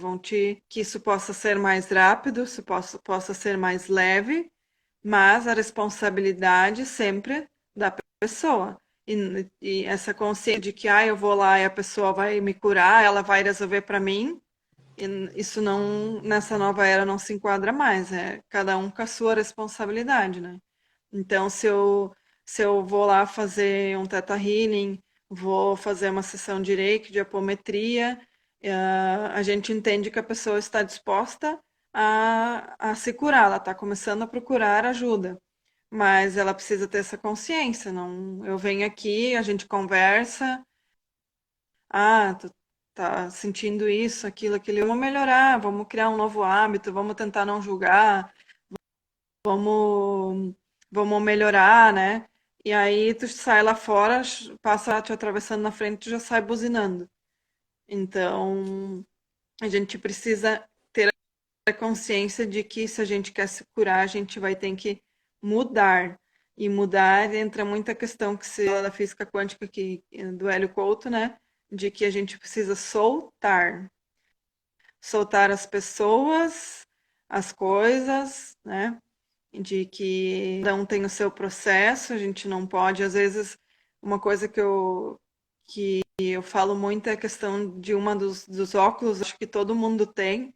que isso possa ser mais rápido, isso possa ser mais leve, mas a responsabilidade sempre da pessoa. E essa consciência de que eu vou lá e a pessoa vai me curar, ela vai resolver para mim, e isso não, nessa nova era não se enquadra mais, é cada um com a sua responsabilidade, né? Então, se eu vou lá fazer um Theta Healing, vou fazer uma sessão de Reiki, de apometria, a gente entende que a pessoa está disposta a se curar, ela está começando a procurar ajuda, mas ela precisa ter essa consciência, não, eu venho aqui, a gente conversa, tu tá sentindo isso, aquilo, vamos melhorar, vamos criar um novo hábito, vamos tentar não julgar, vamos, vamos melhorar, né? E aí tu sai lá fora, passa te atravessando na frente, tu já sai buzinando. Então, a gente precisa ter a consciência de que se a gente quer se curar, a gente vai ter que mudar. E mudar entra muita questão que se fala da física quântica do Hélio Couto, né? De que a gente precisa soltar as pessoas, as coisas, né? De que cada um tem o seu processo, a gente não pode, às vezes, uma coisa que eu falo muito é a questão de uma dos óculos, acho que todo mundo tem,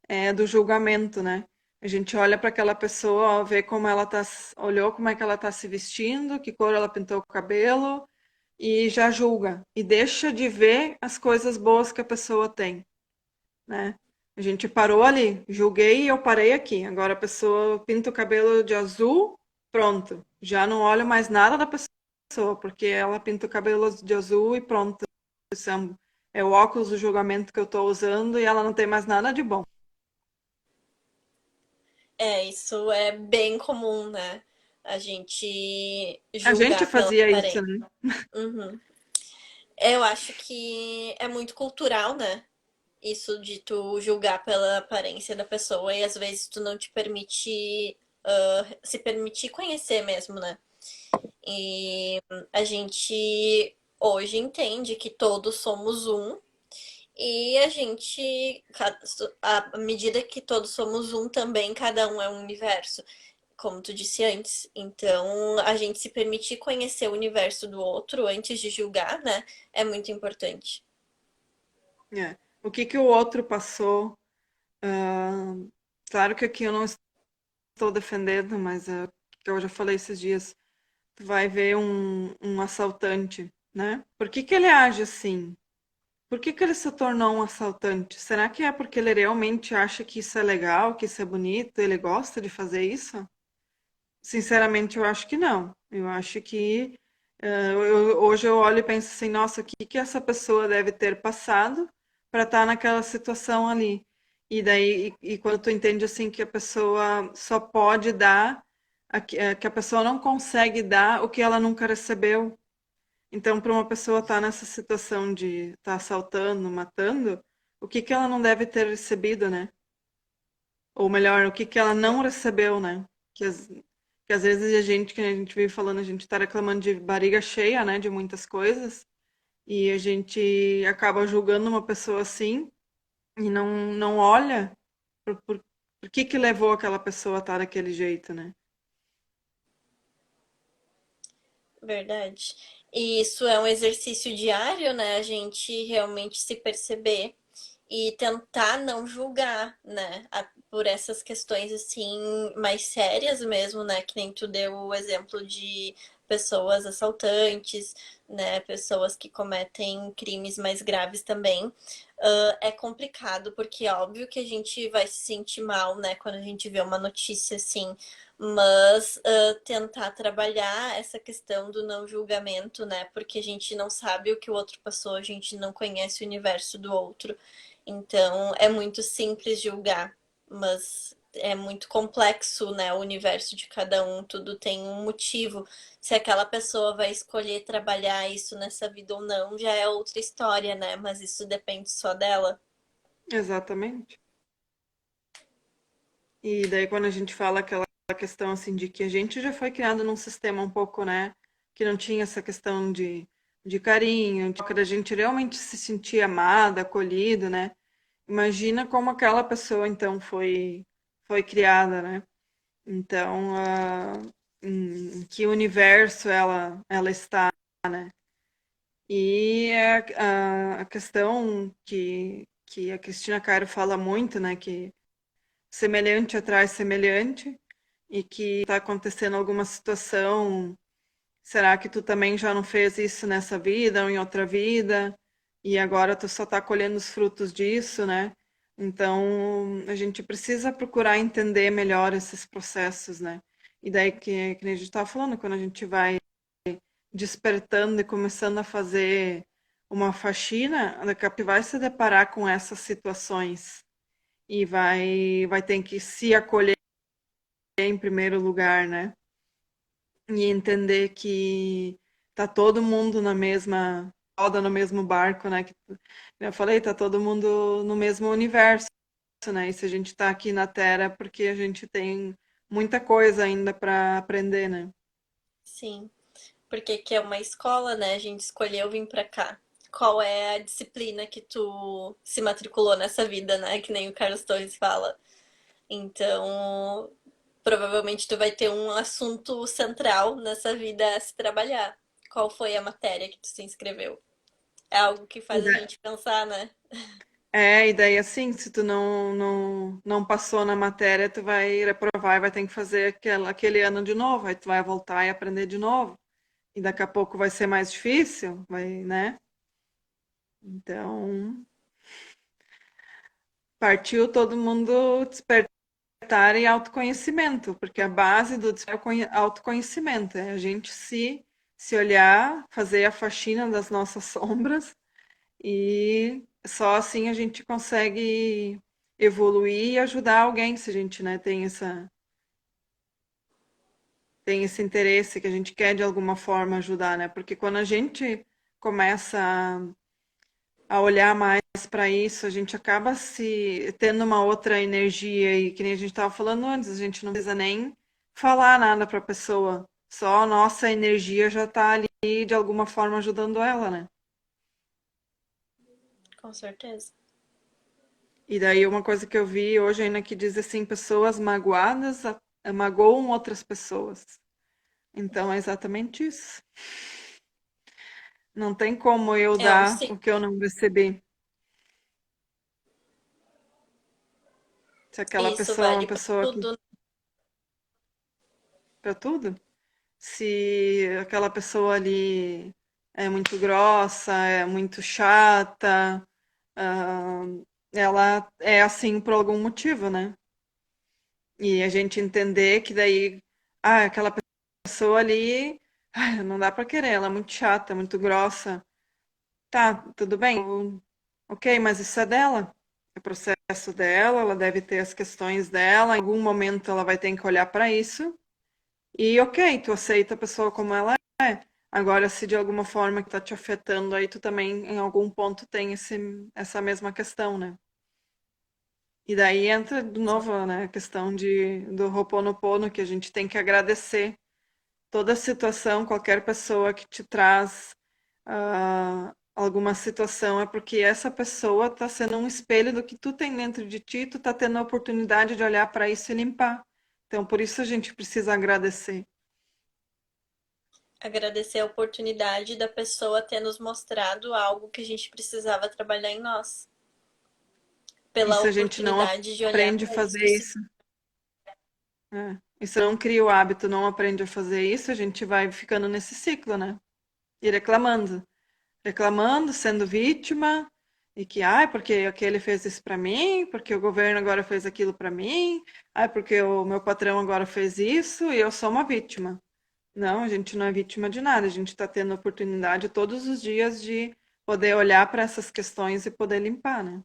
é do julgamento, né? A gente olha para aquela pessoa, vê como ela tá, olhou como é que ela tá se vestindo, que cor ela pintou o cabelo e já julga e deixa de ver as coisas boas que a pessoa tem, né? A gente parou ali, julguei e eu parei aqui. Agora a pessoa pinta o cabelo de azul, pronto. Já não olho mais nada da pessoa, porque ela pinta o cabelo de azul e pronto. é o óculos do julgamento que eu estou usando e ela não tem mais nada de bom. É, isso é bem comum, né? A gente A gente julgar pela fazia isso, aparência. né? Uhum. Eu acho que é muito cultural, né? Isso de tu julgar pela aparência da pessoa e às vezes tu não te permite se permitir conhecer mesmo, né? E a gente hoje entende que todos somos um e a gente, à medida que todos somos um, também cada um é um universo, como tu disse antes. Então, a gente se permitir conhecer o universo do outro antes de julgar, né, é muito importante. É. O que que o outro passou? ah, Claro que aqui eu não estou defendendo, mas que eu já falei esses dias. Tu vai ver um assaltante, né? Por que que ele age assim? Por que que ele se tornou um assaltante? Será que é porque ele realmente acha que isso é legal, que isso é bonito, ele gosta de fazer isso? Sinceramente, eu acho que não. Eu acho que hoje eu olho e penso assim, nossa, o que que essa pessoa deve ter passado para estar naquela situação ali? E daí, quando tu entende assim que a pessoa só pode dar, que a pessoa não consegue dar o que ela nunca recebeu. Então, para uma pessoa estar nessa situação de estar assaltando, matando, o que que ela não deve ter recebido, né? Ou melhor, o que que ela não recebeu, né? Que às vezes que a gente vive falando, a gente está reclamando de barriga cheia, né? De muitas coisas, e a gente acaba julgando uma pessoa assim e não olha por que que levou aquela pessoa a estar daquele jeito, né? Verdade. E isso é um exercício diário, né? A gente realmente se perceber e tentar não julgar, né? Por essas questões assim mais sérias mesmo, né? Que nem tu deu o exemplo de pessoas assaltantes, né? Pessoas que cometem crimes mais graves também. É complicado porque é óbvio que a gente vai se sentir mal, né? Quando a gente vê uma notícia assim, mas tentar trabalhar essa questão do não julgamento, né? Porque a gente não sabe o que o outro passou, a gente não conhece o universo do outro. Então é muito simples julgar, mas é muito complexo, né? O universo de cada um, tudo tem um motivo. Se aquela pessoa vai escolher trabalhar isso nessa vida ou não, já é outra história, né? Mas isso depende só dela. Exatamente. E daí quando a gente fala aquela questão assim de que a gente já foi criado num sistema um pouco, né, que não tinha essa questão de carinho, de que a gente realmente se sentia amada, acolhido, né? Imagina como aquela pessoa então foi criada, né? Então, em que universo ela está, né? E a questão que a Cristina Caro fala muito, né? Que semelhante atrai semelhante e que está acontecendo alguma situação. Será que tu também já não fez isso nessa vida ou em outra vida? E agora tu só está colhendo os frutos disso, né? Então, a gente precisa procurar entender melhor esses processos, né? E daí que nem a gente estava falando, quando a gente vai despertando e começando a fazer uma faxina, daqui a pouco vai se deparar com essas situações e vai ter que se acolher em primeiro lugar, né? E entender que tá todo mundo na mesma roda, no mesmo barco, né? Que eu falei, tá todo mundo no mesmo universo, né? E se a gente tá aqui na Terra, é porque a gente tem muita coisa ainda para aprender, né? Sim, porque que é uma escola, né? A gente escolheu vir pra cá. Qual é a disciplina que tu se matriculou nessa vida, né? Que nem o Carlos Torres fala. Então, provavelmente tu vai ter um assunto central nessa vida a se trabalhar. Qual foi a matéria que tu se inscreveu? É algo que E faz a da- gente pensar, né? É, e daí assim, se tu não passou na matéria, tu vai reprovar e vai ter que fazer aquele ano de novo, aí tu vai voltar e aprender de novo. E daqui a pouco vai ser mais difícil, vai, né? Então, partiu todo mundo despertar e autoconhecimento, porque a base do despertar é o autoconhecimento, é a gente se olhar, fazer a faxina das nossas sombras E só assim a gente consegue evoluir e ajudar alguém, se a gente, né, tem esse interesse que a gente quer de alguma forma ajudar, né? Porque quando a gente começa a olhar mais para isso, a gente acaba se tendo uma outra energia e que nem a gente estava falando antes, a gente não precisa nem falar nada para a pessoa, só a nossa energia já está ali de alguma forma ajudando ela, né? Com certeza. E daí uma coisa que eu vi hoje ainda que diz assim, pessoas magoadas magoam outras pessoas. Então é exatamente isso. Não tem como eu É um dar ciclo. o que eu não recebi. Se aquela Isso pessoa é uma vale para pessoa que tudo. para tudo, se aquela pessoa ali é muito grossa, é muito chata, ah, ela é assim por algum motivo, né? E a gente entender que daí, aquela pessoa ali, não dá pra querer, ela é muito chata, muito grossa. Tá, tudo bem, ok, mas isso é dela. É o processo dela, ela deve ter as questões dela, em algum momento ela vai ter que olhar pra isso. E ok, tu aceita a pessoa como ela é. Agora, se de alguma forma que tá te afetando, aí tu também, em algum ponto, tem essa mesma questão, né? E daí entra de novo, né, a questão do Ho'oponopono, que a gente tem que agradecer toda situação, qualquer pessoa que te traz alguma situação, é porque essa pessoa está sendo um espelho do que tu tem dentro de ti, tu está tendo a oportunidade de olhar para isso e limpar. Então, por isso a gente precisa agradecer. Agradecer a oportunidade da pessoa ter nos mostrado algo que a gente precisava trabalhar em nós. E Pela se a gente não oportunidade de olhar aprende a para isso. fazer isso, e se não cria o hábito, não aprende a fazer isso, a gente vai ficando nesse ciclo, né? E reclamando, sendo vítima, e que, porque aquele fez isso para mim, porque o governo agora fez aquilo para mim, porque o meu patrão agora fez isso e eu sou uma vítima. Não, a gente não é vítima de nada, a gente está tendo a oportunidade todos os dias de poder olhar para essas questões e poder limpar, né?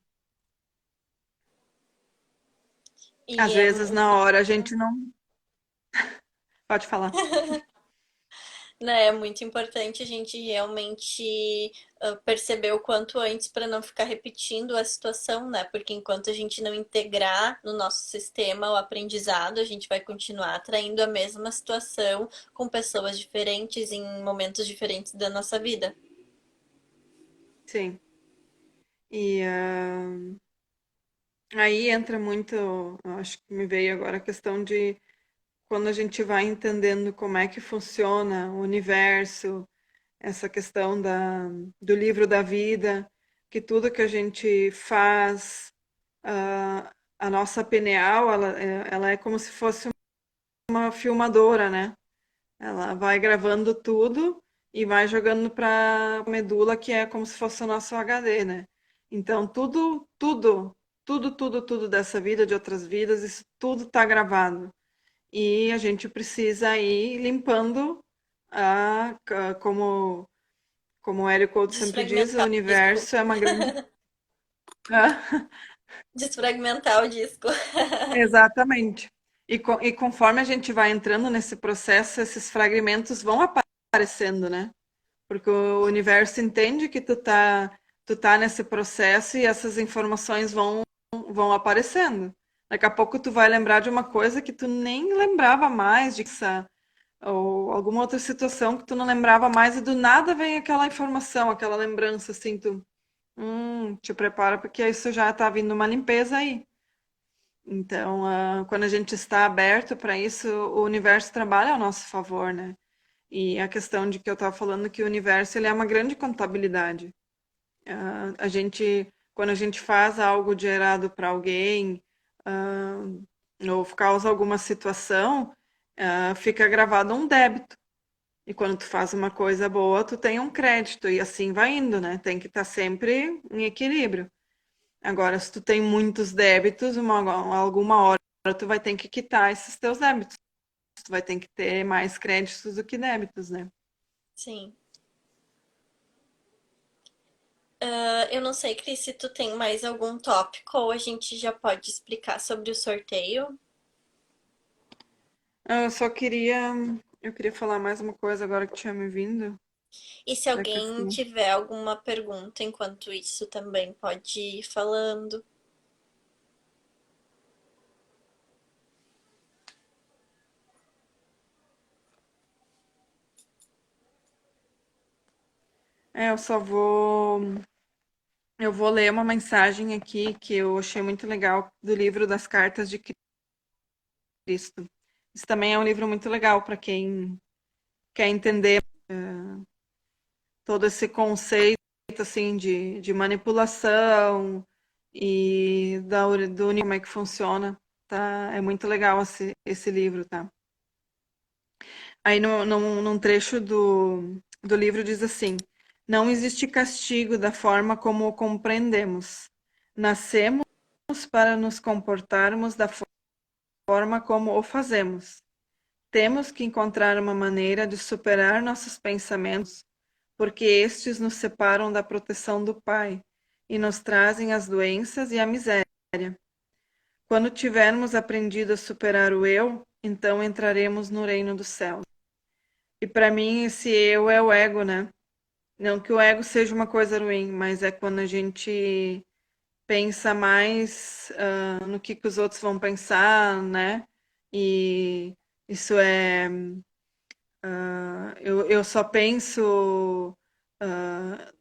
E Às é vezes, na hora, a gente não. Pode falar. né, é muito importante a gente realmente perceber o quanto antes para não ficar repetindo a situação, né? Porque enquanto a gente não integrar no nosso sistema o aprendizado, a gente vai continuar atraindo a mesma situação com pessoas diferentes em momentos diferentes da nossa vida. Sim. E aí entra muito, eu acho que me veio agora a questão de quando a gente vai entendendo como é que funciona o universo, essa questão do livro da vida, que tudo que a gente faz, a nossa pineal, ela é como se fosse uma filmadora, né? Ela vai gravando tudo e vai jogando para a medula, que é como se fosse o nosso HD, né? Então, tudo dessa vida, de outras vidas, isso tudo está gravado. E a gente precisa ir limpando, como o Hélio Couto sempre diz, o Desfragmentar o disco. universo é uma grande. Ah, Desfragmentar o disco. exatamente. E conforme a gente vai entrando nesse processo, esses fragmentos vão aparecendo, né? Porque o universo entende que tu tá nesse processo e essas informações vão aparecendo. Daqui a pouco tu vai lembrar de uma coisa que tu nem lembrava mais, ou alguma outra situação que tu não lembrava mais e do nada vem aquela informação, aquela lembrança assim, te prepara porque isso já tá vindo uma limpeza aí. Então, quando a gente está aberto para isso, o universo trabalha ao nosso favor, né? E a questão de que eu estava falando que o universo ele é uma grande contabilidade. Quando a gente faz algo de errado para alguém, ah, ou causa alguma situação, fica gravado um débito. E quando tu faz uma coisa boa, tu tem um crédito, e assim vai indo, né? Tem que estar sempre em equilíbrio. Agora, se tu tem muitos débitos, alguma hora tu vai ter que quitar esses teus débitos. Tu vai ter que ter mais créditos do que débitos, né? Sim. Eu não sei, Cris, se tu tem mais algum tópico ou a gente já pode explicar sobre o sorteio. Eu só eu queria falar mais uma coisa agora que tinha me vindo. E se Da alguém questão. tiver alguma pergunta enquanto isso, também pode ir falando. Eu só vou. Eu vou ler uma mensagem aqui que eu achei muito legal do livro das Cartas de Cristo. Isso também é um livro muito legal para quem quer entender todo esse conceito assim de manipulação e do como é que funciona. Tá? É muito legal esse livro, tá? Aí num trecho do livro diz assim: não existe castigo da forma como o compreendemos. Nascemos para nos comportarmos da forma como o fazemos. Temos que encontrar uma maneira de superar nossos pensamentos, porque estes nos separam da proteção do Pai e nos trazem as doenças e a miséria. Quando tivermos aprendido a superar o eu, então entraremos no reino dos céus. E para mim esse eu é o ego, né? Não que o ego seja uma coisa ruim, mas é quando a gente pensa mais no que os outros vão pensar, né? E isso é. Eu só penso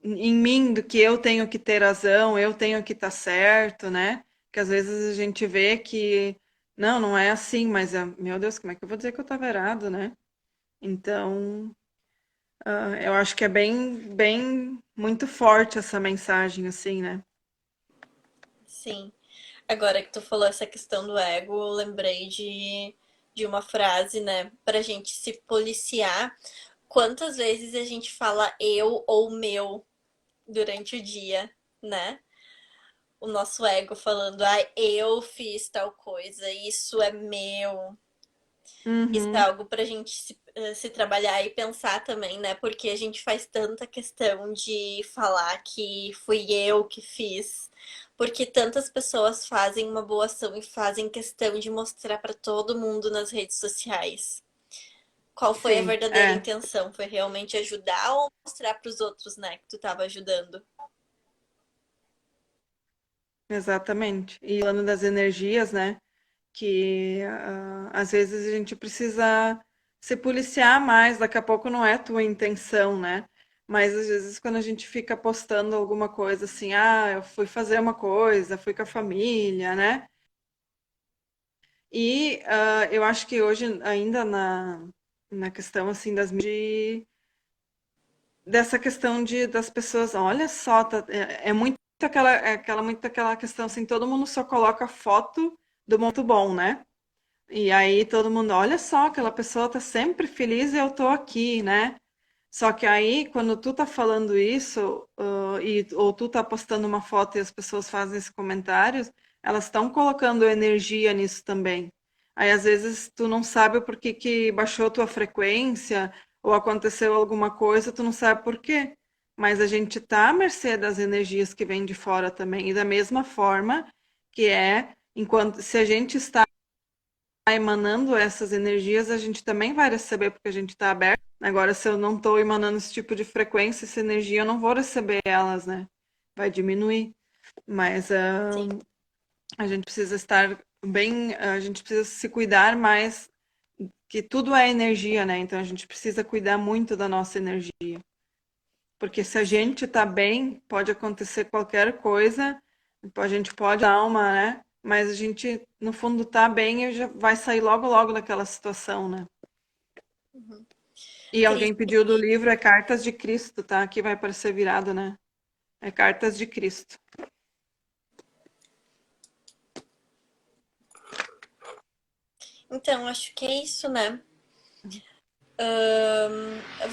em mim, do que eu tenho que ter razão, eu tenho que estar certo, né? Que às vezes a gente vê que não é assim, mas meu Deus, como é que eu vou dizer que eu estava errado, né? Então, eu acho que é muito forte essa mensagem, assim, né? Sim. Agora que tu falou essa questão do ego, eu lembrei de uma frase, né? Pra gente se policiar. Quantas vezes a gente fala eu ou meu durante o dia, né? O nosso ego falando, ah, eu fiz tal coisa, isso é meu. Isso é Uhum, algo pra gente se trabalhar e pensar também, né? Porque a gente faz tanta questão de falar que fui eu que fiz. Porque tantas pessoas fazem uma boa ação e fazem questão de mostrar pra todo mundo nas redes sociais. Qual foi a sim, verdadeira intenção? Foi realmente ajudar ou mostrar pros outros, né, que tu tava ajudando? exatamente. E falando das energias, né? Que às vezes a gente precisa se policiar mais, daqui a pouco não é tua intenção, né? Mas às vezes quando a gente fica postando alguma coisa assim, eu fui fazer uma coisa, fui com a família, né? E eu acho que hoje ainda na questão assim dessa questão das pessoas, olha só, é muito muito aquela questão assim, todo mundo só coloca foto do muito bom, né? E aí todo mundo, olha só, aquela pessoa tá sempre feliz e eu tô aqui, né? Só que aí, quando tu tá falando isso, ou tu tá postando uma foto e as pessoas fazem esses comentários, elas estão colocando energia nisso também. Aí, às vezes, tu não sabe por que que baixou tua frequência, ou aconteceu alguma coisa, tu não sabe por quê. Mas a gente tá à mercê das energias que vêm de fora também. E da mesma forma que enquanto se a gente está emanando essas energias, a gente também vai receber, porque a gente está aberto. Agora, se eu não estou emanando esse tipo de frequência, essa energia, eu não vou receber elas, né? Vai diminuir. Mas Sim. a gente precisa estar bem, a gente precisa se cuidar mais, que tudo é energia, né? Então a gente precisa cuidar muito da nossa energia. Porque se a Sim. gente tá bem, pode acontecer qualquer coisa, a gente pode dar uma, né? Mas a gente, no fundo, tá bem e já vai sair logo, logo daquela situação, né? Uhum. E Cris, alguém pediu do livro, é Cartas de Cristo, tá? Aqui vai aparecer virado, né? É Cartas de Cristo. então acho que é isso, né?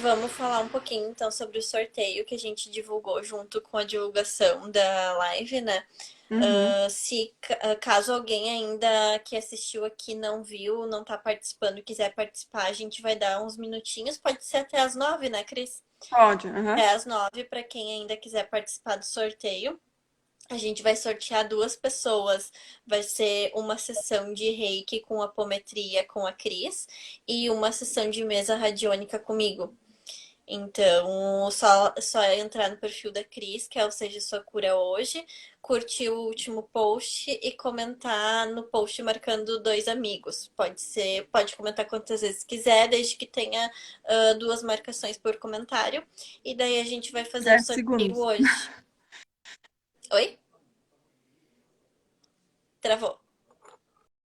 Vamos falar um pouquinho então sobre o sorteio que a gente divulgou junto com a divulgação da live, né? Uhum. Se caso alguém ainda que assistiu aqui não viu, não tá participando, quiser participar, a gente vai dar uns minutinhos, pode ser até às 9, né, Cris? Pode, aham. Até às 9 para quem ainda quiser participar do sorteio. A gente vai sortear duas pessoas. Vai ser uma sessão de reiki com apometria com a Cris e uma sessão de mesa radiônica comigo. Então, só entrar no perfil da Cris, que é o Seja Sua Cura Hoje, curtir o último post e comentar no post marcando dois amigos. Pode ser, pode comentar quantas vezes quiser, desde que tenha duas marcações por comentário. E daí a gente vai fazer o 10 sorteio segundos. hoje. Oi? Travou.